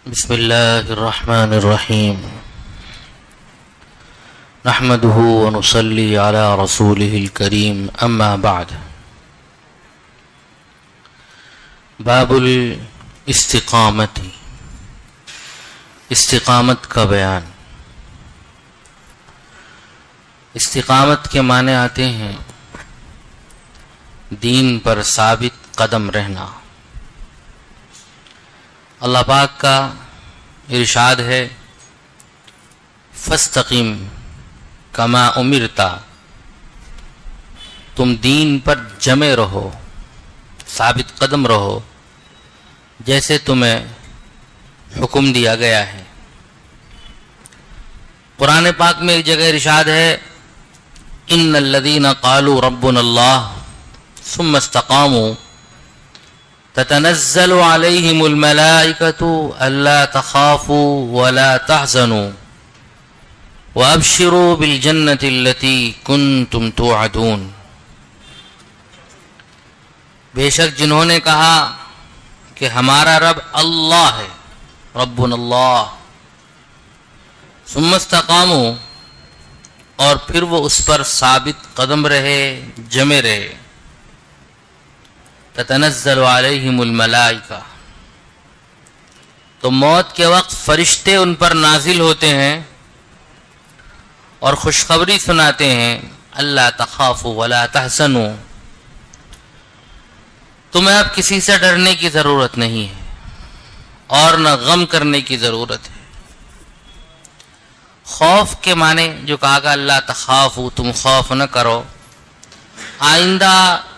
بسم اللہ الرحمن الرحیم نحمده ونصلی علی رسولہ الکریم اما بعد باب الاستقامت استقامت کا بیان۔ استقامت کے معنی آتے ہیں دین پر ثابت قدم رہنا۔ اللہ پاک کا ارشاد ہے فاستقم کما امرتا، تم دین پر جمے رہو، ثابت قدم رہو جیسے تمہیں حکم دیا گیا ہے۔ قرآن پاک میں ایک جگہ ارشاد ہے ان الذین قالوا ربنا اللہ ثم استقاموا تتنزل علیہم الملائکۃ الا تخافوا ولا تحزنوا وابشروا بالجنۃ التی کنتم توعدون۔ بے شک جنہوں نے کہا کہ ہمارا رب اللہ ہے، ربنا اللہ، ثم استقاموا، اور پھر وہ اس پر ثابت قدم رہے، جمے رہے، تتنزل علیہم الملائکہ، تو موت کے وقت فرشتے ان پر نازل ہوتے ہیں اور خوشخبری سناتے ہیں اللہ تخافوا ولا تحزنوا، تمہیں اب کسی سے ڈرنے کی ضرورت نہیں ہے اور نہ غم کرنے کی ضرورت ہے۔ خوف کے معنی جو کہا گا اللہ تخافوا، تم خوف نہ کرو، آئندہ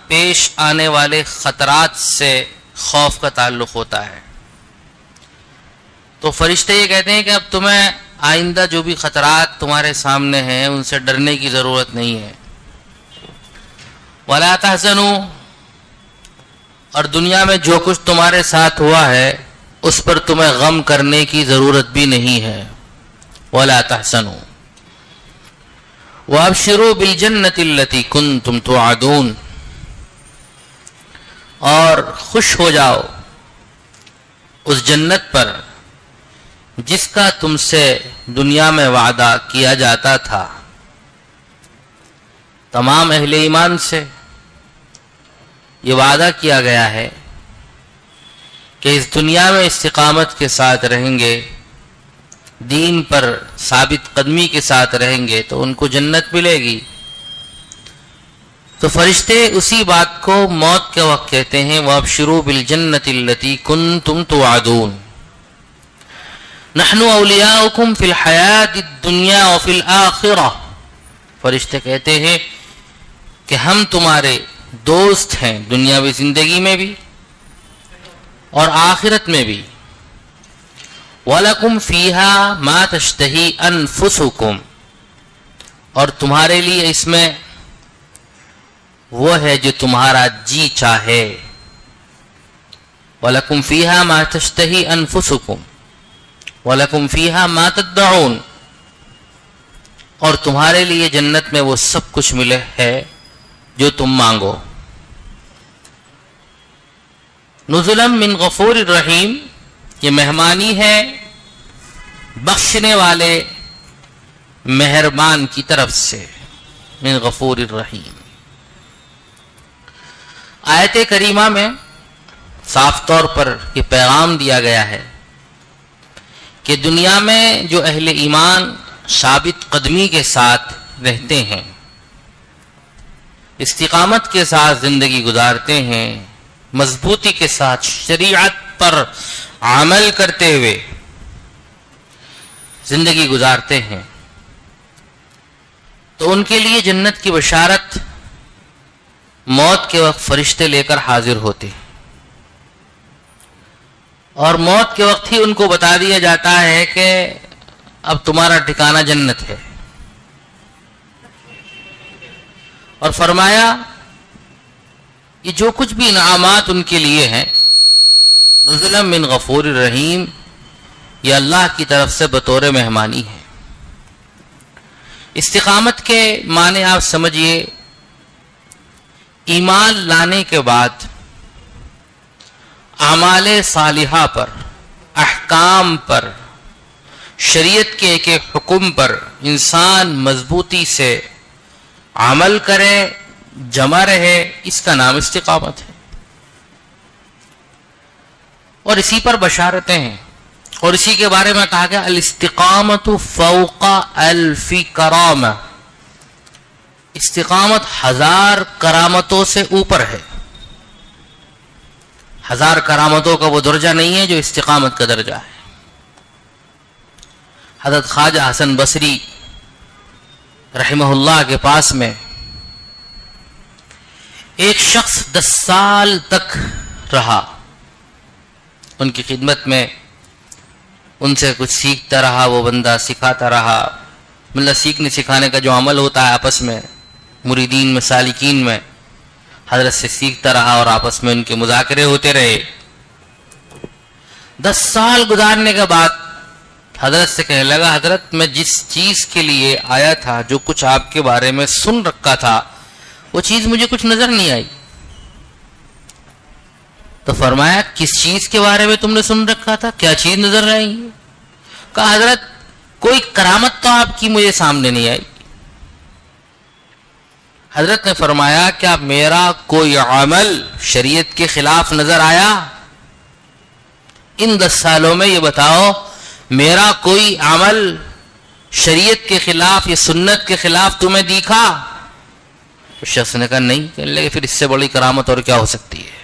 پیش آنے والے خطرات سے خوف کا تعلق ہوتا ہے۔ تو فرشتے یہ کہتے ہیں کہ اب تمہیں آئندہ جو بھی خطرات تمہارے سامنے ہیں ان سے ڈرنے کی ضرورت نہیں ہے۔ ولا تحزنوا، اور دنیا میں جو کچھ تمہارے ساتھ ہوا ہے اس پر تمہیں غم کرنے کی ضرورت بھی نہیں ہے۔ ولا تحزنوا وابشروا بالجنۃ التی کنتم توعدون، اور خوش ہو جاؤ اس جنت پر جس کا تم سے دنیا میں وعدہ کیا جاتا تھا۔ تمام اہل ایمان سے یہ وعدہ کیا گیا ہے کہ اس دنیا میں استقامت کے ساتھ رہیں گے، دین پر ثابت قدمی کے ساتھ رہیں گے تو ان کو جنت ملے گی۔ تو فرشتے اسی بات کو موت کے وقت کہتے ہیں وَأَبْشِرُوا بِالْجَنَّةِ الَّتِي كُنْتُمْ تُوعَدُونَ نَحْنُ أَوْلِيَاؤُكُمْ فِي الْحَيَاةِ الدُّنْيَا وَفِي الْآخِرَةِ، فرشتے کہتے ہیں کہ ہم تمہارے دوست ہیں دنیاوی زندگی میں بھی اور آخرت میں بھی۔ وَلَكُمْ فِيهَا مَا تَشْتَهِي أَنفُسُكُمْ، اور تمہارے لیے اس میں وہ ہے جو تمہارا جی چاہے۔ وَلَكُمْ فِيهَا مَا تَشْتَهِي أَنفُسُكُمْ وَلَكُمْ فِيهَا مَا تَدَّعُونَ، اور تمہارے لیے جنت میں وہ سب کچھ ملے ہے جو تم مانگو۔ نزلا من غفور الرحیم، یہ مہمانی ہے بخشنے والے مہربان کی طرف سے، من غفور الرحیم۔ آیت کریمہ میں صاف طور پر یہ پیغام دیا گیا ہے کہ دنیا میں جو اہل ایمان ثابت قدمی کے ساتھ رہتے ہیں، استقامت کے ساتھ زندگی گزارتے ہیں، مضبوطی کے ساتھ شریعت پر عمل کرتے ہوئے زندگی گزارتے ہیں، تو ان کے لیے جنت کی بشارت موت کے وقت فرشتے لے کر حاضر ہوتے ہیں، اور موت کے وقت ہی ان کو بتا دیا جاتا ہے کہ اب تمہارا ٹھکانہ جنت ہے، اور فرمایا یہ جو کچھ بھی انعامات ان کے لیے ہیں نزلا من غفور الرحیم، یہ اللہ کی طرف سے بطور مہمانی ہے۔ استقامت کے معنی آپ سمجھیے ایمان لانے کے بعد اعمال صالحہ پر احکام پر، شریعت کے ایک ایک حکم پر انسان مضبوطی سے عمل کرے، جمع رہے، اس کا نام استقامت ہے. اور اسی پر بشارتیں ہیں، اور اسی کے بارے میں کہا گیا الاستقامت فوق الف کرامہ، استقامت 1000 کرامتوں سے اوپر ہے. 1000 کرامتوں کا وہ درجہ نہیں ہے جو استقامت کا درجہ ہے. حضرت خواجہ حسن بصری رحمہ اللہ کے پاس میں ایک شخص 10 سال تک رہا، ان کی خدمت میں، ان سے کچھ سیکھتا رہا، وہ بندہ سکھاتا رہا. مطلب سیکھنے سکھانے کا جو عمل ہوتا ہے آپس میں مریدین میں، سالکین میں، حضرت سے سیکھتا رہا اور آپس میں ان کے مذاکرے ہوتے رہے. 10 سال گزارنے کے بعد حضرت سے کہنے لگا حضرت میں جس چیز کے لیے آیا تھا، جو کچھ آپ کے بارے میں سن رکھا تھا، وہ چیز مجھے کچھ نظر نہیں آئی. تو فرمایا کس چیز کے بارے میں تم نے سن رکھا تھا، کیا چیز نظر آئی؟ کہا حضرت کوئی کرامت تو آپ کی مجھے سامنے نہیں آئی. حضرت نے فرمایا کیا میرا کوئی عمل شریعت کے خلاف نظر آیا؟ ان 10 سالوں میں یہ بتاؤ میرا کوئی عمل شریعت کے خلاف یا سنت کے خلاف تمہیں دیکھا؟ اس شخص نے کہا نہیں. کہنے لگے پھر اس سے بڑی کرامت اور کیا ہو سکتی ہے؟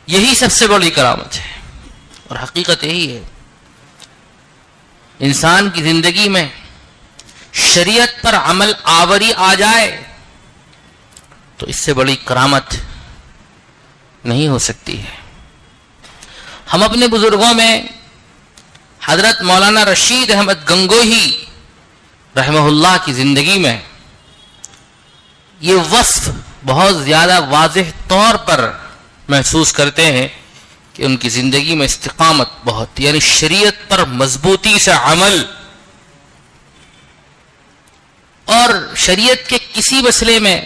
یہی سب سے بڑی کرامت ہے. اور حقیقت یہی ہے، انسان کی زندگی میں شریعت پر عمل آوری آ جائے تو اس سے بڑی کرامت نہیں ہو سکتی ہے. ہم اپنے بزرگوں میں حضرت مولانا رشید احمد گنگوہی رحمہ اللہ کی زندگی میں یہ وصف بہت زیادہ واضح طور پر محسوس کرتے ہیں کہ ان کی زندگی میں استقامت بہت، یعنی شریعت پر مضبوطی سے عمل، اور شریعت کے کسی مسئلے میں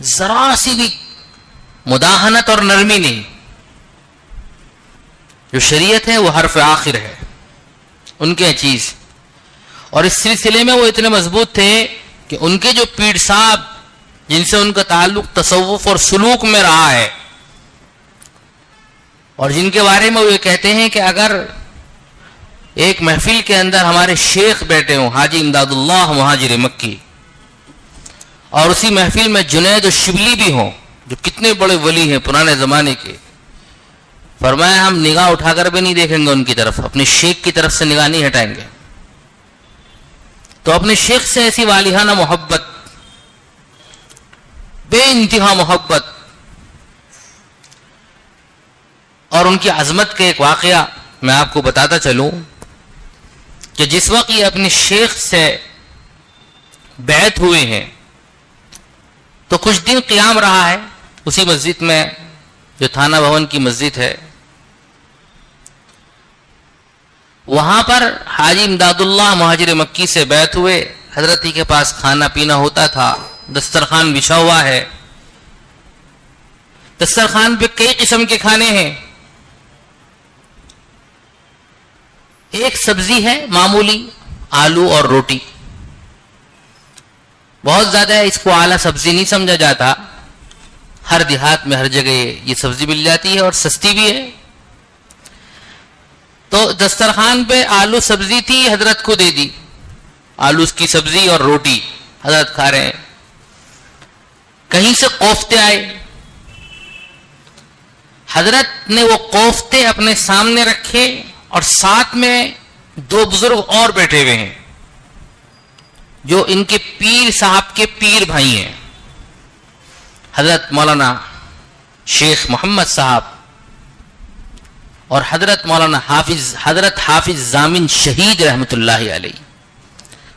ذرا سی بھی مداہنت اور نرمی نہیں. جو شریعت ہے وہ حرف آخر ہے ان کے چیز. اور اس سلسلے میں وہ اتنے مضبوط تھے کہ ان کے جو پیر صاحب جن سے ان کا تعلق تصوف اور سلوک میں رہا ہے، اور جن کے بارے میں وہ یہ کہتے ہیں کہ اگر ایک محفل کے اندر ہمارے شیخ بیٹھے ہوں حاجی امداد اللہ مہاجر مکی، اور اسی محفل میں جنید و شبلی بھی ہوں جو کتنے بڑے ولی ہیں پرانے زمانے کے، فرمایا ہم نگاہ اٹھا کر بھی نہیں دیکھیں گے ان کی طرف، اپنے شیخ کی طرف سے نگاہ نہیں ہٹائیں گے. تو اپنے شیخ سے ایسی والہانہ محبت، بے انتہا محبت، اور ان کی عظمت کے ایک واقعہ میں آپ کو بتاتا چلوں کہ جس وقت یہ اپنے شیخ سے بیعت ہوئے ہیں تو کچھ دن قیام رہا ہے اسی مسجد میں جو تھانہ بھون کی مسجد ہے. وہاں پر حاجی امداد اللہ مہاجر مکی سے بیعت ہوئے. حضرت ہی کے پاس کھانا پینا ہوتا تھا، دسترخوان بچھا ہوا ہے، دسترخوان پہ کئی قسم کے کھانے ہیں. ایک سبزی ہے معمولی، آلو اور روٹی. بہت زیادہ اس کو اعلیٰ سبزی نہیں سمجھا جاتا، ہر دیہات میں ہر جگہ یہ سبزی مل جاتی ہے اور سستی بھی ہے. تو دسترخوان پہ آلو سبزی تھی، حضرت کو دے دی. آلو کی سبزی اور روٹی حضرت کھا رہے ہیں. کہیں سے کوفتے آئے، حضرت نے وہ کوفتے اپنے سامنے رکھے اور ساتھ میں 2 بزرگ اور بیٹھے ہوئے ہیں جو ان کے پیر صاحب کے پیر بھائی ہیں، حضرت مولانا شیخ محمد صاحب اور حضرت مولانا حضرت حافظ ضامن شہید رحمۃ اللہ علیہ.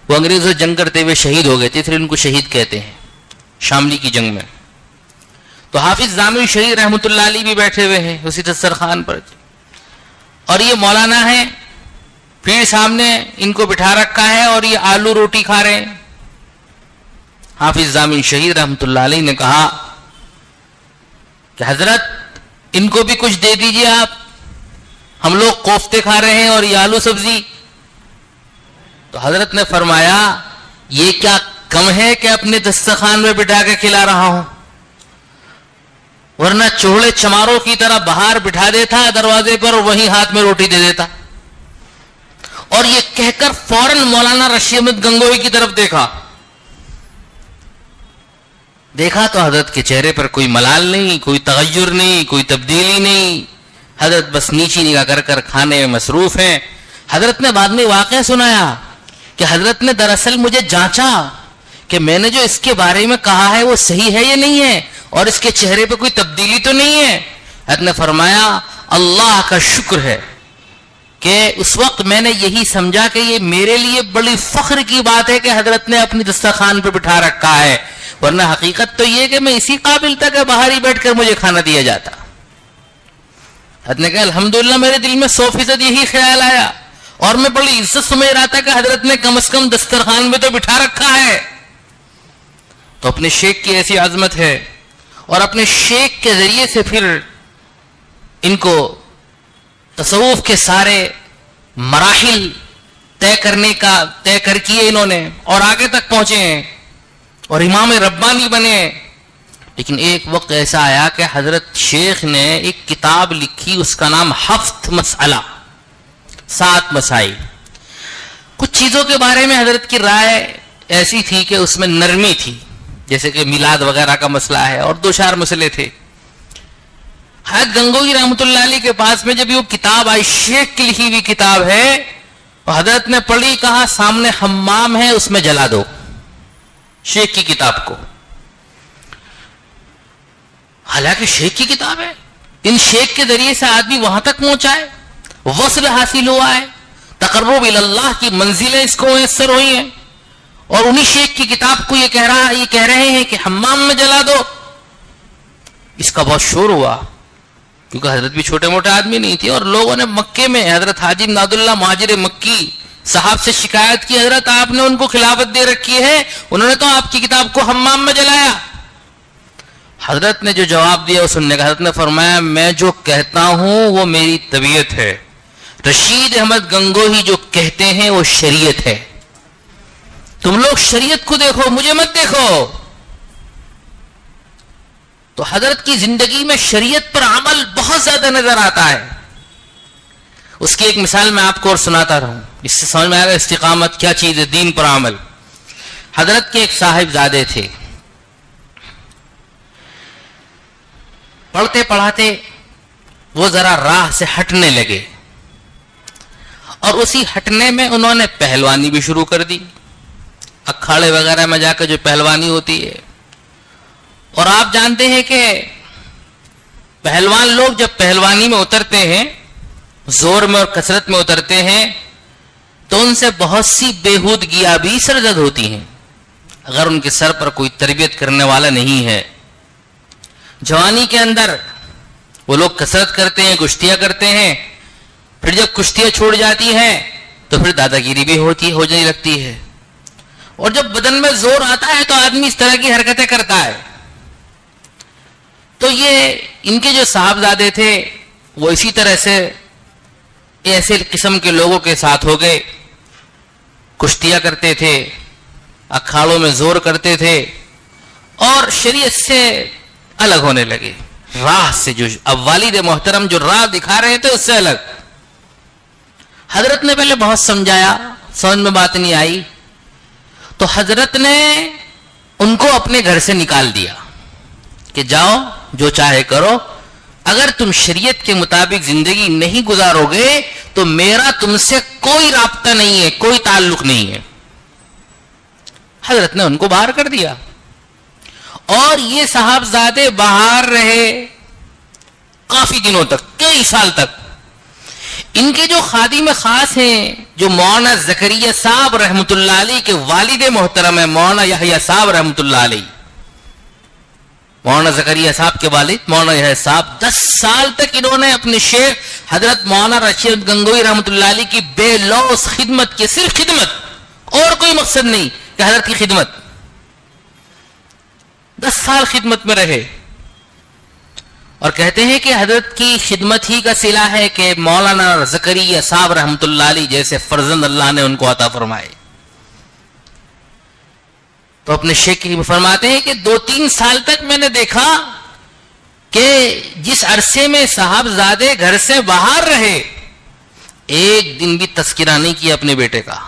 وہ انگریزوں سے جنگ کرتے ہوئے شہید ہو گئے تھے، پھر ان کو شہید کہتے ہیں، شاملی کی جنگ میں. تو حافظ ضامن شہید رحمۃ اللہ علیہ بھی بیٹھے ہوئے ہیں اسی دسترخوان پر. اور یہ مولانا ہیں، پیر صاحب نے ان کو بٹھا رکھا ہے اور یہ آلو روٹی کھا رہے ہیں. حافظ ضامن شہید رحمۃ اللہ علیہ نے کہا کہ حضرت ان کو بھی کچھ دے دیجئے آپ. ہم لوگ کوفتے کھا رہے ہیں اور یہ آلو سبزی. تو حضرت نے فرمایا یہ کیا کم ہے کہ اپنے دسترخوان میں بٹھا کے کھلا رہا ہوں, ورنہ چوڑے چماروں کی طرح باہر بٹھا دیتا دروازے پر اور وہیں ہاتھ میں روٹی دے دیتا. اور یہ کہہ کر فوراً مولانا رشید احمد گنگوہی کی طرف دیکھا تو حضرت کے چہرے پر کوئی ملال نہیں, کوئی تغیر نہیں, کوئی تبدیلی نہیں. حضرت بس نیچی نگاہ کر کر کھانے میں مصروف ہیں. حضرت نے بعد میں واقعہ سنایا کہ حضرت نے دراصل مجھے جانچا کہ میں نے جو اس کے بارے میں کہا ہے وہ صحیح ہے یا نہیں ہے, اور اس کے چہرے پہ کوئی تبدیلی تو نہیں ہے. حضرت نے فرمایا اللہ کا شکر ہے کہ اس وقت میں نے یہی سمجھا کہ یہ میرے لیے بڑی فخر کی بات ہے کہ حضرت نے اپنی دسترخوان پہ بٹھا رکھا ہے, ورنہ حقیقت تو یہ کہ میں اسی قابل تھا کہ باہر ہی بیٹھ کر مجھے کھانا دیا جاتا. حضرت نے کہا الحمدللہ میرے دل میں 100% یہی خیال آیا, اور میں بڑی عزت سمجھ رہا تھا کہ حضرت نے کم از کم دسترخوان میں تو بٹھا رکھا ہے. تو اپنے شیخ کی ایسی عظمت ہے, اور اپنے شیخ کے ذریعے سے پھر ان کو تصوف کے سارے مراحل طے کر کیے انہوں نے, اور آگے تک پہنچے ہیں اور امام ربانی بنے. لیکن ایک وقت ایسا آیا کہ حضرت شیخ نے ایک کتاب لکھی, اس کا نام 7 مسئلہ, 7 مسائل. کچھ چیزوں کے بارے میں حضرت کی رائے ایسی تھی کہ اس میں نرمی تھی, جیسے کہ میلاد وغیرہ کا مسئلہ ہے, اور 2-4 مسئلے تھے. حضرت گنگوہی رحمۃ اللہ علیہ کے پاس میں جب یہ کتاب آئی, شیخ کی لکھی ہوئی کتاب ہے, اور حضرت نے پڑھی, کہا سامنے حمام ہے اس میں جلا دو شیخ کی کتاب کو. حالانکہ شیخ کی کتاب ہے, ان شیخ کے ذریعے سے آدمی وہاں تک پہنچا ہے, وصل حاصل ہوا ہے, تقرب اللہ کی منزلیں اس کو میسر ہوئی ہیں, اور انہی شیخ کی کتاب کو یہ کہہ رہے ہیں کہ حمام میں جلا دو. اس کا بہت شور ہوا, کیونکہ حضرت بھی چھوٹے موٹے آدمی نہیں تھے, اور لوگوں نے مکے میں حضرت حاجی امداد اللہ مہاجر مکی صاحب سے شکایت کی, حضرت آپ نے ان کو خلافت دے رکھی ہے, انہوں نے تو آپ کی کتاب کو حمام میں جلایا. حضرت نے جو جواب دیا وہ سننے کا. حضرت نے فرمایا میں جو کہتا ہوں وہ میری طبیعت ہے, رشید احمد گنگوہی جو کہتے ہیں وہ شریعت ہے. تم لوگ شریعت کو دیکھو, مجھے مت دیکھو. تو حضرت کی زندگی میں شریعت پر عمل بہت زیادہ نظر آتا ہے. اس کی ایک مثال میں آپ کو اور سناتا رہوں, اس سے سمجھ میں آئے گا استقامت کیا چیز ہے, دین پر عمل. حضرت کے ایک صاحبزادے تھے, پڑھتے پڑھاتے وہ ذرا راہ سے ہٹنے لگے, اور اسی ہٹنے میں انہوں نے پہلوانی بھی شروع کر دی, اکھاڑے وغیرہ میں جا کر جو پہلوانی ہوتی ہے. اور آپ جانتے ہیں کہ پہلوان لوگ جب پہلوانی میں اترتے ہیں, زور میں اور کثرت میں اترتے ہیں, تو ان سے بہت سی بےہودگیاں بھی سرزد ہوتی ہیں اگر ان کے سر پر کوئی تربیت کرنے والا نہیں ہے. جوانی کے اندر وہ لوگ کثرت کرتے ہیں, کشتیاں کرتے ہیں, پھر جب کشتیاں چھوڑ جاتی ہیں تو پھر دادا گیری بھی ہو جانے لگتی ہے, اور جب بدن میں زور آتا ہے تو آدمی اس طرح کی حرکتیں کرتا ہے. تو یہ ان کے جو صاحبزادے تھے وہ اسی طرح سے ایسے قسم کے لوگوں کے ساتھ ہو گئے, کشتیاں کرتے تھے, اکھاڑوں میں زور کرتے تھے, اور شریعت سے الگ ہونے لگے. راہ سے جو اب والد محترم جو راہ دکھا رہے تھے اس سے الگ. حضرت نے پہلے بہت سمجھایا, سمجھ میں بات نہیں آئی, تو حضرت نے ان کو اپنے گھر سے نکال دیا کہ جاؤ جو چاہے کرو, اگر تم شریعت کے مطابق زندگی نہیں گزارو گے تو میرا تم سے کوئی رابطہ نہیں ہے, کوئی تعلق نہیں ہے. حضرت نے ان کو باہر کر دیا, اور یہ صاحبزادے باہر رہے کافی دنوں تک, کئی سال تک. ان کے جو خادم خاص ہیں, جو مولانا زکریا صاحب رحمۃ اللہ علیہ کے والد محترم ہیں, مولانا یحییٰ صاحب رحمۃ اللہ علیہ, مولانا زکریا صاحب کے والد مولانا یحییٰ صاحب 10 سال تک انہوں نے اپنے شیخ حضرت مولانا رشید گنگوہی رحمۃ اللہ علیہ کی بے لوث خدمت کی, صرف خدمت, اور کوئی مقصد نہیں کہ حضرت کی خدمت, 10 سال خدمت میں رہے. اور کہتے ہیں کہ حضرت کی خدمت ہی کا صلہ ہے کہ مولانا زکریا صاحب رحمۃ اللہ علیہ جیسے فرزند اللہ نے ان کو عطا فرمائے. تو اپنے شیخ کی فرماتے ہیں کہ 2-3 سال تک میں نے دیکھا کہ جس عرصے میں صاحبزادے گھر سے باہر رہے ایک دن بھی تذکرہ نہیں کیا اپنے بیٹے کا,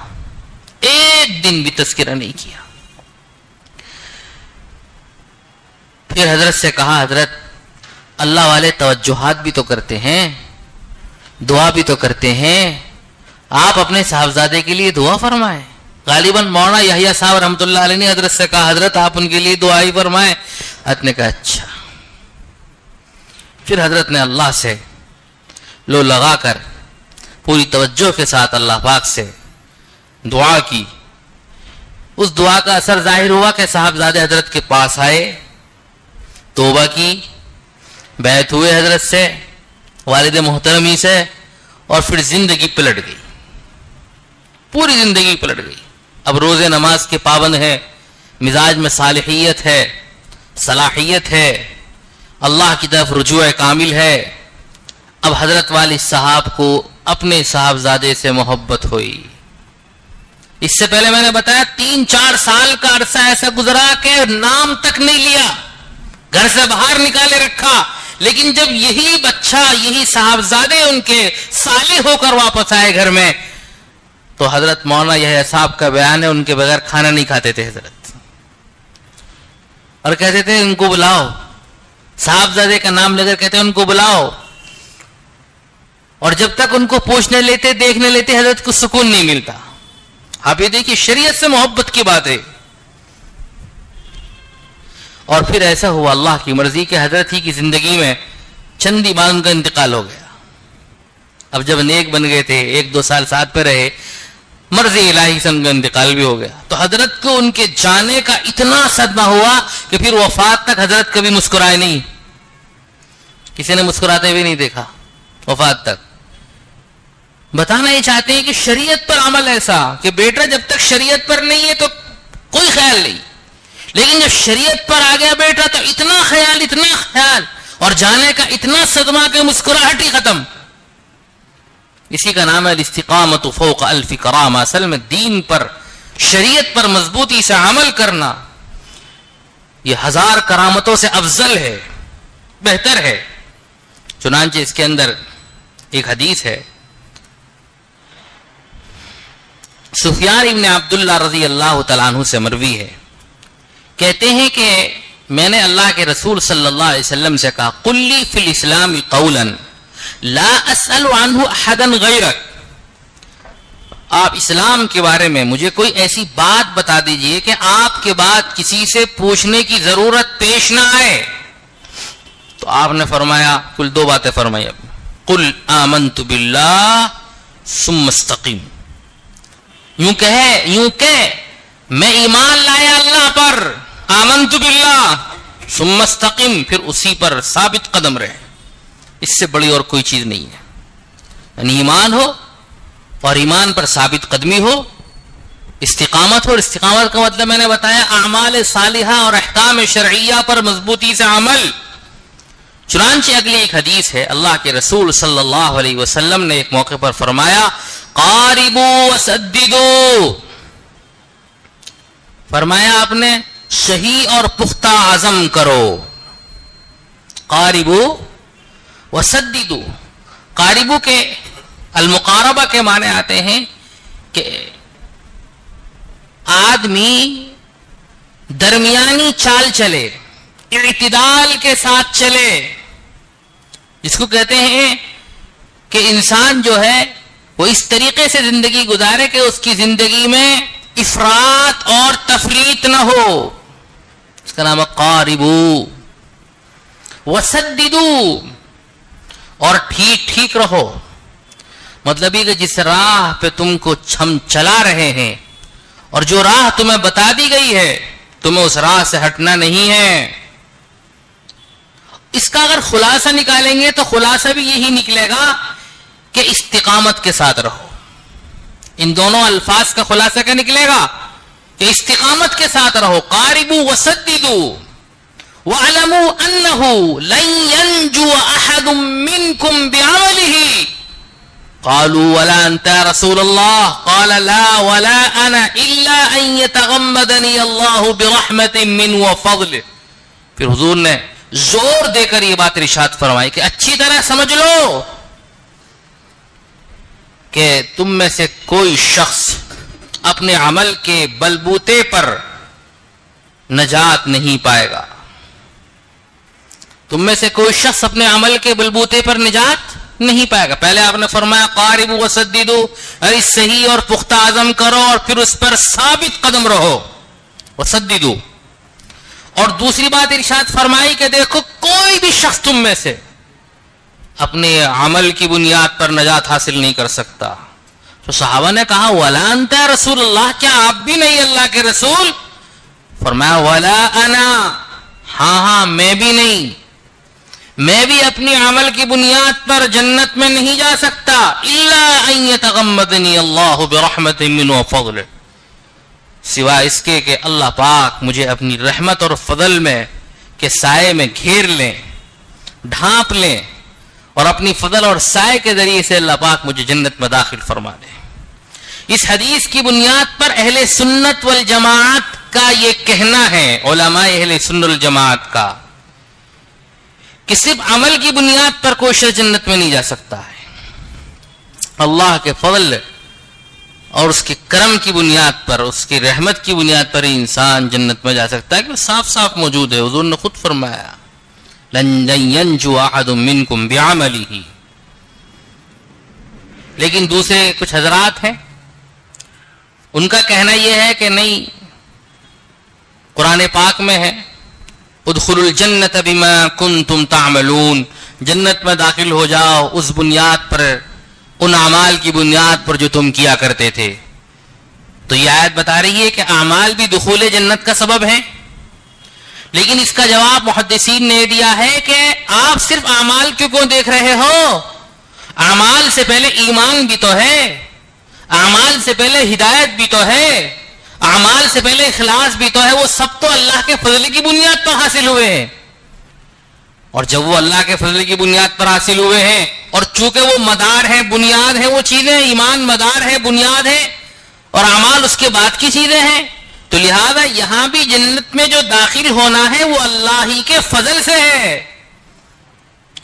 ایک دن بھی تذکرہ نہیں کیا. پھر حضرت سے کہا حضرت اللہ والے توجہات بھی تو کرتے ہیں, دعا بھی تو کرتے ہیں, آپ اپنے صاحبزادے کے لیے دعا فرمائیں. غالباً مولانا یحییٰ صاحب رحمۃ اللہ علیہ نے حضرت سے کہا حضرت آپ ان کے لیے دعا ہی فرمائیں. حضرت نے کہا اچھا. پھر حضرت نے اللہ سے لو لگا کر پوری توجہ کے ساتھ اللہ پاک سے دعا کی. اس دعا کا اثر ظاہر ہوا کہ صاحبزادے حضرت کے پاس آئے, توبہ کی, بیعت ہوئے حضرت سے, والد محترمی سے, اور پھر زندگی پلٹ گئی, پوری زندگی پلٹ گئی. اب روزے نماز کے پابند ہیں, مزاج میں صالحیت ہے, صلاحیت ہے, اللہ کی طرف رجوع کامل ہے. اب حضرت والد صاحب کو اپنے صاحبزادے سے محبت ہوئی. اس سے پہلے میں نے بتایا 3-4 سال کا عرصہ ایسا گزرا کہ نام تک نہیں لیا, گھر سے باہر نکالے رکھا. لیکن جب یہی بچہ, یہی صاحبزادے ان کے صالح ہو کر واپس آئے گھر میں, تو حضرت مولانا یحییٰ صاحب کا بیان ہے ان کے بغیر کھانا نہیں کھاتے تھے حضرت, اور کہتے تھے ان کو بلاؤ, صاحبزادے کا نام لے کر کہتے ہیں ان کو بلاؤ. اور جب تک ان کو پوچھنے لیتے, دیکھنے لیتے, حضرت کو سکون نہیں ملتا. آپ یہ دیکھیے شریعت سے محبت کی بات ہے. اور پھر ایسا ہوا اللہ کی مرضی کہ حضرت ہی کی زندگی میں چندی بعد ان کا انتقال ہو گیا. اب جب نیک بن گئے تھے, 1-2 سال ساتھ پہ رہے, مرضی الہی سے ان کا انتقال بھی ہو گیا. تو حضرت کو ان کے جانے کا اتنا صدمہ ہوا کہ پھر وفات تک حضرت کبھی مسکرائے نہیں, کسی نے مسکراتے ہوئے نہیں دیکھا وفات تک. بتانا یہ چاہتے ہیں کہ شریعت پر عمل ایسا کہ بیٹا جب تک شریعت پر نہیں ہے تو کوئی خیال نہیں, لیکن جب شریعت پر آ گیا بیٹا تو اتنا خیال اور جانے کا اتنا صدمہ کہ مسکراہٹ ہی ختم. اسی کا نام ہے الاستقامت فوق الف کرامہ. اصل میں دین پر, شریعت پر مضبوطی سے عمل کرنا یہ 1000 کرامتوں سے افضل ہے, بہتر ہے. چنانچہ اس کے اندر ایک حدیث ہے, سفیان ابن عبداللہ رضی اللہ تعالیٰ عنہ سے مروی ہے, کہتے ہیں کہ میں نے اللہ کے رسول صلی اللہ علیہ وسلم سے کہا قل لی فی الاسلام قولا لا اسأل عنہ احدا غیرک. آپ اسلام کے بارے میں مجھے کوئی ایسی بات بتا دیجئے کہ آپ کے بعد کسی سے پوچھنے کی ضرورت پیش نہ آئے. تو آپ نے فرمایا, کل 2 باتیں فرمائی. قل آمنت باللہ ثم استقیم, یوں کہ میں ایمان لایا اللہ پر, آمنت باللہ ثم استقیم, پھر اسی پر ثابت قدم رہے. اس سے بڑی اور کوئی چیز نہیں ہے. یعنی ایمان ہو اور ایمان پر ثابت قدمی ہو, استقامت ہو, اور استقامت کا مطلب میں نے بتایا اعمال صالحہ اور احکام شرعیہ پر مضبوطی سے عمل. چنانچہ اگلی ایک حدیث ہے, اللہ کے رسول صلی اللہ علیہ وسلم نے ایک موقع پر فرمایا قاربوا وسددوا, فرمایا آپ نے صحیح اور پختہ عزم کرو. قاربوا وسددوا, قاربو کے المقاربہ کے معنی آتے ہیں کہ آدمی درمیانی چال چلے, اعتدال کے ساتھ چلے, جس کو کہتے ہیں کہ انسان جو ہے وہ اس طریقے سے زندگی گزارے کہ اس کی زندگی میں افراط اور تفریط نہ ہو. اس کا نام ہے قاربو. وسددو, اور ٹھیک رہو, مطلب یہ کہ جس راہ پہ تم کو ہم چلا رہے ہیں اور جو راہ تمہیں بتا دی گئی ہے تمہیں اس راہ سے ہٹنا نہیں ہے. اس کا اگر خلاصہ نکالیں گے تو خلاصہ بھی یہی نکلے گا کہ استقامت کے ساتھ رہو. ان دونوں الفاظ کا خلاصہ کیا نکلے گا کہ استقامت کے ساتھ رہو. قاربوا وسددوا وَاعْلَمُوا أَنَّهُ لَن ينجو أحد منكم بعمله قالوا ولا أنت يا رسول الله قال لا ولا أنا إلا أن يتغمدني الله برحمة منه وفضله. پھر حضور نے زور دے کر یہ بات ارشاد فرمائی کہ اچھی طرح سمجھ لو کہ تم میں سے کوئی شخص اپنے عمل کے بلبوتے پر نجات نہیں پائے گا. تم میں سے کوئی شخص اپنے عمل کے بلبوتے پر نجات نہیں پائے گا. پہلے آپ نے فرمایا قاربوا وسددوا، ارے صحیح اور پختہ عزم کرو اور پھر اس پر ثابت قدم رہو. وسددوا. اور دوسری بات ارشاد فرمائی کہ دیکھو کوئی بھی شخص تم میں سے اپنے عمل کی بنیاد پر نجات حاصل نہیں کر سکتا. تو صحابہ نے کہا ولا انت یا رسول اللہ، کیا آپ بھی نہیں اللہ کے رسول؟ فرمایا ولا انا، ہاں میں بھی نہیں، میں بھی اپنی عمل کی بنیاد پر جنت میں نہیں جا سکتا. الا ان یتغمدنی اللہ برحمت منہ وفضل، سوائے اس کے کہ اللہ پاک مجھے اپنی رحمت اور فضل میں کے سائے میں گھیر لیں، ڈھانپ لیں، اور اپنی فضل اور سائے کے ذریعے سے اللہ پاک مجھے جنت میں داخل فرما دے. اس حدیث کی بنیاد پر اہل سنت والجماعت کا یہ کہنا ہے، علماء اہل سنت والجماعت کا، کہ صرف عمل کی بنیاد پر کوئی شخص جنت میں نہیں جا سکتا ہے. اللہ کے فضل اور اس کے کرم کی بنیاد پر، اس کی رحمت کی بنیاد پر انسان جنت میں جا سکتا ہے، کہ صاف صاف موجود ہے. حضور نے خود فرمایا لن ينجو احد منكم بعمله. لیکن دوسرے کچھ حضرات ہیں، ان کا کہنا یہ ہے کہ نہیں، قرآن پاک میں ہے ادخلوا الجنت بما کنتم تعملون، جنت میں داخل ہو جاؤ اس بنیاد پر، ان اعمال کی بنیاد پر جو تم کیا کرتے تھے. تو یہ آیت بتا رہی ہے کہ اعمال بھی دخول جنت کا سبب ہیں. لیکن اس کا جواب محدثین نے دیا ہے کہ آپ صرف اعمال کیوں دیکھ رہے ہو؟ اعمال سے پہلے ایمان بھی تو ہے، اعمال سے پہلے ہدایت بھی تو ہے، اعمال سے پہلے اخلاص بھی تو ہے. وہ سب تو اللہ کے فضل کی بنیاد پر حاصل ہوئے ہیں. اور جب وہ اللہ کے فضل کی بنیاد پر حاصل ہوئے ہیں، اور چونکہ وہ مدار ہے، بنیاد ہے، وہ چیزیں، ایمان مدار ہے، بنیاد ہے، اور اعمال اس کے بعد کی چیزیں ہیں، تو لہذا یہاں بھی جنت میں جو داخل ہونا ہے وہ اللہ ہی کے فضل سے ہے،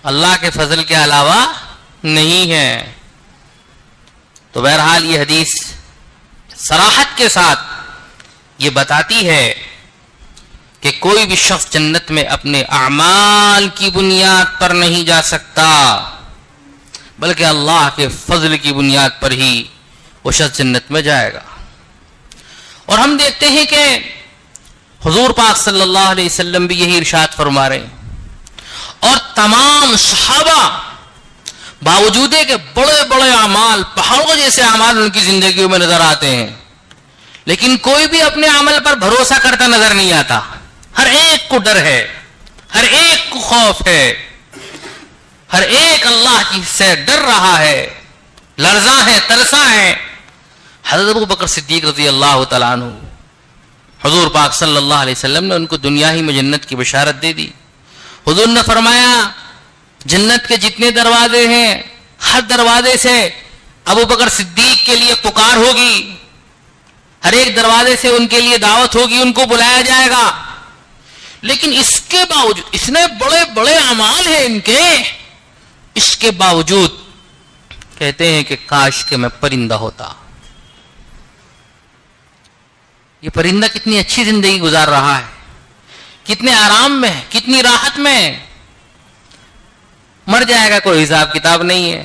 اللہ کے فضل کے علاوہ نہیں ہے. تو بہرحال یہ حدیث صراحت کے ساتھ یہ بتاتی ہے کہ کوئی بھی شخص جنت میں اپنے اعمال کی بنیاد پر نہیں جا سکتا، بلکہ اللہ کے فضل کی بنیاد پر ہی وہ شخص جنت میں جائے گا. اور ہم دیکھتے ہیں کہ حضور پاک صلی اللہ علیہ وسلم بھی یہی ارشاد فرما رہے ہیں، اور تمام صحابہ باوجود ہے کہ بڑے بڑے اعمال، پہاڑوں جیسے اعمال ان کی زندگیوں میں نظر آتے ہیں، لیکن کوئی بھی اپنے عمل پر بھروسہ کرتا نظر نہیں آتا. ہر ایک کو ڈر ہے، ہر ایک کو خوف ہے، ہر ایک اللہ کی سے ڈر رہا ہے، لرزاں ہے، ترساں ہے. حضرت ابو بکر صدیق رضی اللہ تعالیٰ عنہ، حضور پاک صلی اللہ علیہ وسلم نے ان کو دنیا ہی میں جنت کی بشارت دے دی. حضور نے فرمایا جنت کے جتنے دروازے ہیں، ہر دروازے سے ابو بکر صدیق کے لیے پکار ہوگی، ہر ایک دروازے سے ان کے لیے دعوت ہوگی، ان کو بلایا جائے گا. لیکن اس کے باوجود، اتنے بڑے بڑے اعمال ہیں ان کے، اس کے باوجود کہتے ہیں کہ کاش کہ میں پرندہ ہوتا. یہ پرندہ کتنی اچھی زندگی گزار رہا ہے، کتنے آرام میں، کتنی راحت میں، مر جائے گا کوئی حساب کتاب نہیں ہے.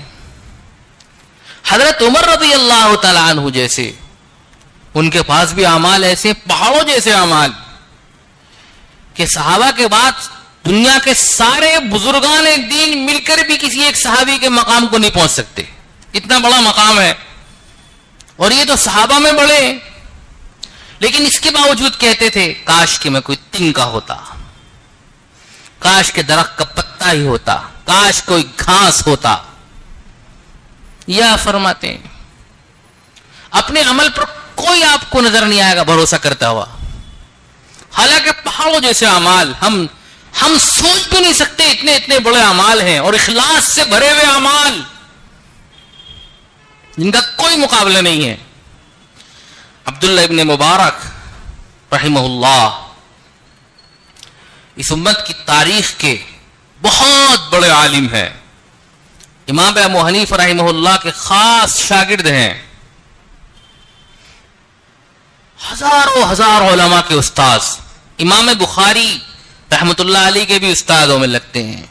حضرت عمر رضی اللہ تعالیٰ عنہ جیسے، ان کے پاس بھی اعمال ایسے پہاڑوں جیسے اعمال کہ صحابہ کے بعد دنیا کے سارے بزرگان دین مل کر بھی کسی ایک صحابی کے مقام کو نہیں پہنچ سکتے. اتنا بڑا مقام ہے، اور یہ تو صحابہ میں بڑے ہیں. لیکن اس کے باوجود کہتے تھے کاش کہ میں کوئی تنکا ہوتا، کاش کے درخت کا پتا ہی ہوتا، کاش کوئی گھاس ہوتا. یا فرماتے ہیں اپنے عمل پر کوئی آپ کو نظر نہیں آئے گا بھروسہ کرتا ہوا، حالانکہ پہاڑوں جیسے اعمال ہم ہم سوچ بھی نہیں سکتے اتنے بڑے اعمال ہیں اور اخلاص سے بھرے ہوئے اعمال جن کا کوئی مقابلہ نہیں ہے. عبداللہ ابن مبارک رحمہ اللہ اس امت کی تاریخ کے بہت بڑے عالم ہیں. امام ابو حنیفہ رحمہ اللہ کے خاص شاگرد ہیں. ہزاروں علماء کے استاذ. امام بخاری رحمۃ اللہ علیہ کے بھی استادوں میں لگتے ہیں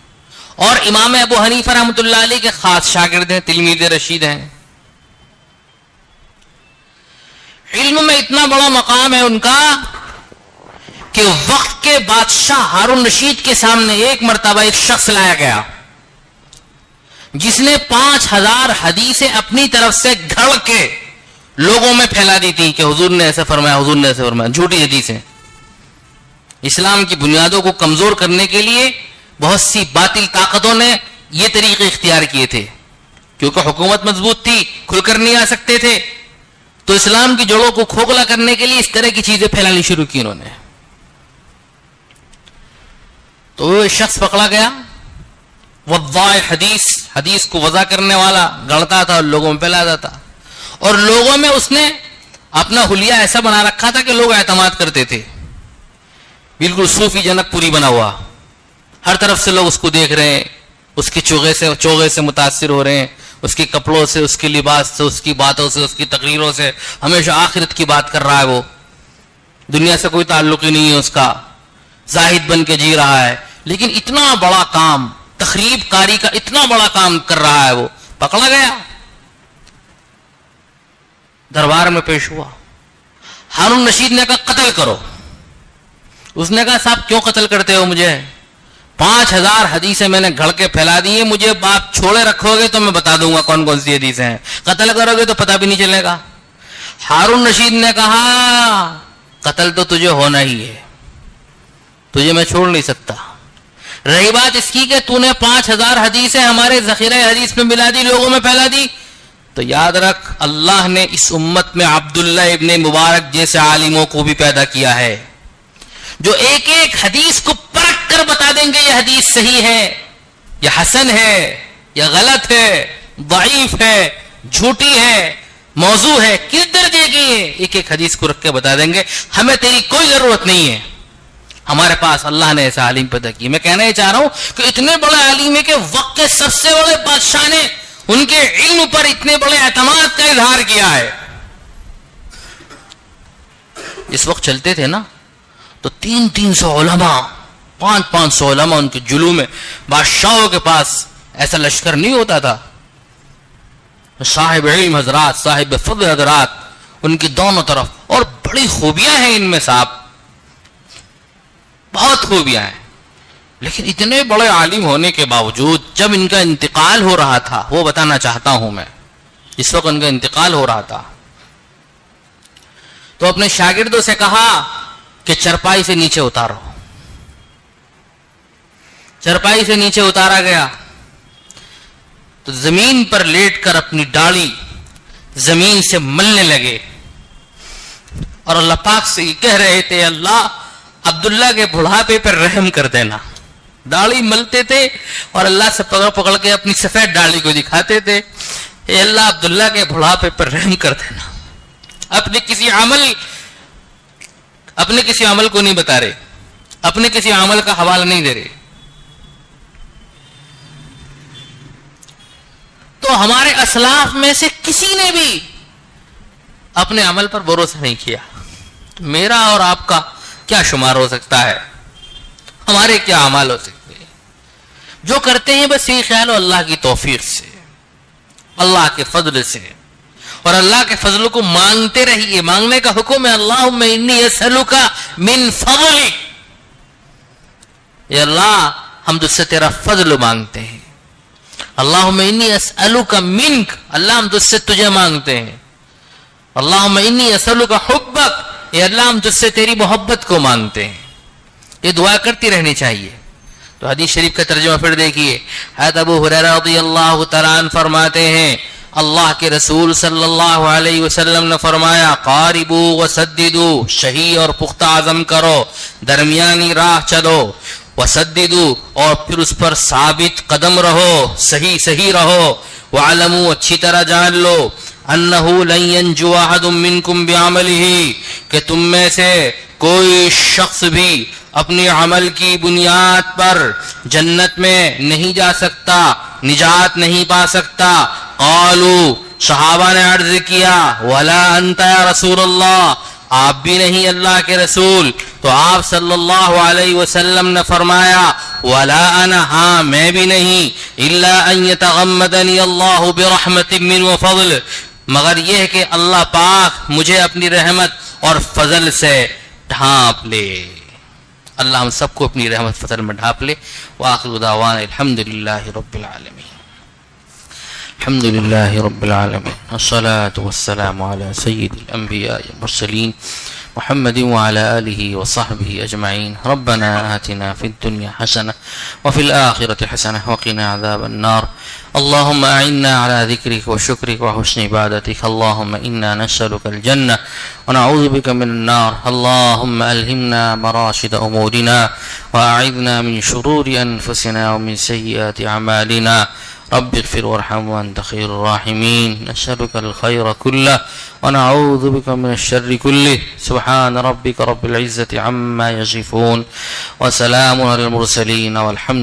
اور امام ابو حنیفہ رحمۃ اللہ علیہ کے خاص شاگرد ہیں, تلمید رشید ہیں. علم میں اتنا بڑا مقام ہے ان کا کہ وقت کے بادشاہ ہارون رشید کے سامنے ایک مرتبہ ایک شخص لایا گیا جس نے 5000 حدیثیں اپنی طرف سے گھڑ کے لوگوں میں پھیلا دی تھی کہ حضور نے ایسا فرمایا, حضور نے ایسا فرمایا. جھوٹی حدیثیں. اسلام کی بنیادوں کو کمزور کرنے کے لیے بہت سی باطل طاقتوں نے یہ طریقے اختیار کیے تھے کیونکہ حکومت مضبوط تھی, کھل کر نہیں آ سکتے تھے, تو اسلام کی جڑوں کو کھوکھلا کرنے کے لیے اس طرح کی چیزیں پھیلانی شروع کی انہوں نے. تو وہ شخص پکڑا گیا, وضاع حدیث کو وضع کرنے والا, گڑتا تھا اور لوگوں میں پھیلاتا تھا. اور لوگوں میں اس نے اپنا حلیہ ایسا بنا رکھا تھا کہ لوگ اعتماد کرتے تھے. بالکل صوفی جنک پوری بنا ہوا, ہر طرف سے لوگ اس کو دیکھ رہے ہیں, اس کے چوغے سے متاثر ہو رہے ہیں, اس کے کپڑوں سے, اس کے لباس سے, اس کی باتوں سے, اس کی تقریروں سے. ہمیشہ آخرت کی بات کر رہا ہے, وہ دنیا سے کوئی تعلق ہی نہیں ہے اس کا, زاہد بن کے جی رہا ہے. لیکن اتنا بڑا کام, تخریب کاری کا اتنا بڑا کام کر رہا ہے, وہ پکڑا گیا, دربار میں پیش ہوا. ہارون رشید نے کہا قتل کرو. اس نے کہا صاحب کیوں قتل کرتے ہو مجھے؟ 5000 حدیثیں میں نے گھڑ کے پھیلا دی ہیں, مجھے آپ چھوڑے رکھو گے تو میں بتا دوں گا کون کون سی حدیثیں ہیں, قتل کرو گے تو پتہ بھی نہیں چلے گا. ہارون رشید نے کہا قتل تو تجھے ہونا ہی ہے, تجھے میں چھوڑ نہیں سکتا. رہی بات اس کی کہ تو نے 5000 حدیثیں ہمارے ذخیرہ حدیث میں ملا دی, لوگوں میں پھیلا دی, تو یاد رکھ اللہ نے اس امت میں عبداللہ ابن مبارک جیسے عالموں کو بھی پیدا کیا ہے جو ایک ایک حدیث کو پرکھ کر بتا دیں گے یہ حدیث صحیح ہے یا حسن ہے یا غلط ہے, ضعیف ہے, جھوٹی ہے, موضوع ہے, کس درجے کی ہے, ایک ایک حدیث کو رکھ کے بتا دیں گے. ہمیں تیری کوئی ضرورت نہیں ہے, ہمارے پاس اللہ نے ایسا عالم پیدا کی. میں کہنا یہ چاہ رہا ہوں کہ اتنے بڑے عالم ہے کہ وقت کے سب سے بڑے بادشاہ نے ان کے علم پر اتنے بڑے اعتماد کا اظہار کیا ہے. اس وقت چلتے تھے نا تو 300 علماء, 500 علماء ان کے جلوم میں. بادشاہوں کے پاس ایسا لشکر نہیں ہوتا تھا. صاحب علم حضرات, صاحب فضل حضرات ان کی دونوں طرف, اور بڑی خوبیاں ہیں ان میں صاحب, بہت خوبیاں ہیں. لیکن اتنے بڑے عالم ہونے کے باوجود جب ان کا انتقال ہو رہا تھا, وہ بتانا چاہتا ہوں میں, اس وقت ان کا انتقال ہو رہا تھا تو اپنے شاگردوں سے کہا کہ چرپائی سے نیچے اتارو. چرپائی سے نیچے اتارا گیا تو زمین پر لیٹ کر اپنی داڑھی زمین سے ملنے لگے اور اللہ پاک سے یہ کہہ رہے تھے اللہ عبداللہ کے بڑھاپے پر رحم کر دینا. داڑھی ملتے تھے اور اللہ سے پکڑ کے اپنی سفید داڑھی کو دکھاتے تھے, اے اللہ عبداللہ کے بڑھاپے پر رحم کر دینا. اپنے کسی عمل کو نہیں بتا رہے, اپنے کسی عمل کا حوالہ نہیں دے رہے. تو ہمارے اسلاف میں سے کسی نے بھی اپنے عمل پر بھروسہ نہیں کیا. تو میرا اور آپ کا کیا شمار ہو سکتا ہے, ہمارے کیا اعمال ہو سکتے ہیں؟ جو کرتے ہیں بس یہ خیال ہو اللہ کی توفیق سے, اللہ کے فضل سے, اور اللہ کے فضل کو مانگتے رہیے. مانگنے کا حکم ہے, اللہم انی اسألک من فضلک, یا اللہ ہم تجھ سے تیرا فضل مانگتے ہیں. اللہم انی اسألک منک, اللہ ہم تجھ سے تجھے مانگتے ہیں. اللہم انی اسألک حبک, یا اللہ ہم تجھ سے تیری محبت کو مانگتے ہیں. یہ دعا کرتی رہنی چاہیے. تو حدیث شریف کا ترجمہ پھر دیکھیے. حضرت ابو ہریرہ رضی اللہ تعالیٰ عنہ فرماتے ہیں اللہ کے رسول صلی اللہ علیہ وسلم نے فرمایا قاربو وسددو, شہی اور پختہ عزم کرو, درمیانی راہ چلو. وسددوا اور پھر اس پر ثابت قدم رہو، صحیح رہو. وعلموا اچھی طرح جان لو انہو لن ینجو احد منکم بعملہ کہ تم میں سے کوئی شخص بھی اپنی عمل کی بنیاد پر جنت میں نہیں جا سکتا، نجات نہیں پا سکتا. قالوا صحابہ نے عرض کیا ولا انت یا رسول اللہ، آپ بھی نہیں اللہ کے رسول. تو آپ صلی اللہ علیہ وسلم نے فرمایا ولا انا، ہاں میں بھی نہیں، الا ان یتغمدنی اللہ برحمت من وفضل، مگر یہ کہ اللہ پاک مجھے اپنی رحمت اور فضل سے ڈھانپ لے. اللہ ہم سب کو اپنی رحمت فضل میں ڈھانپ لے. وآخر دعوانا الحمدللہ رب العالمین. الحمد لله رب العالمين، والصلاة والسلام على سيد الأنبياء والمرسلين محمد وعلى آله وصحبه أجمعين. ربنا آتنا في الدنيا حسنة وفي الآخرة حسنة وقنا عذاب النار. اللهم أعنا على ذكرك وشكرك وحسن عبادتك. اللهم إنا نسألك الجنة ونعوذ بك من النار. اللهم ألهمنا مراشد أمورنا وأعذنا من شرور أنفسنا ومن سيئات أعمالنا. رب اغفر وارحم وانت خير الراحمين. نسألك الخير كله ونعوذ بك من الشر كله. سبحان ربك رب العزة عما يصفون وسلام على المرسلين والحمد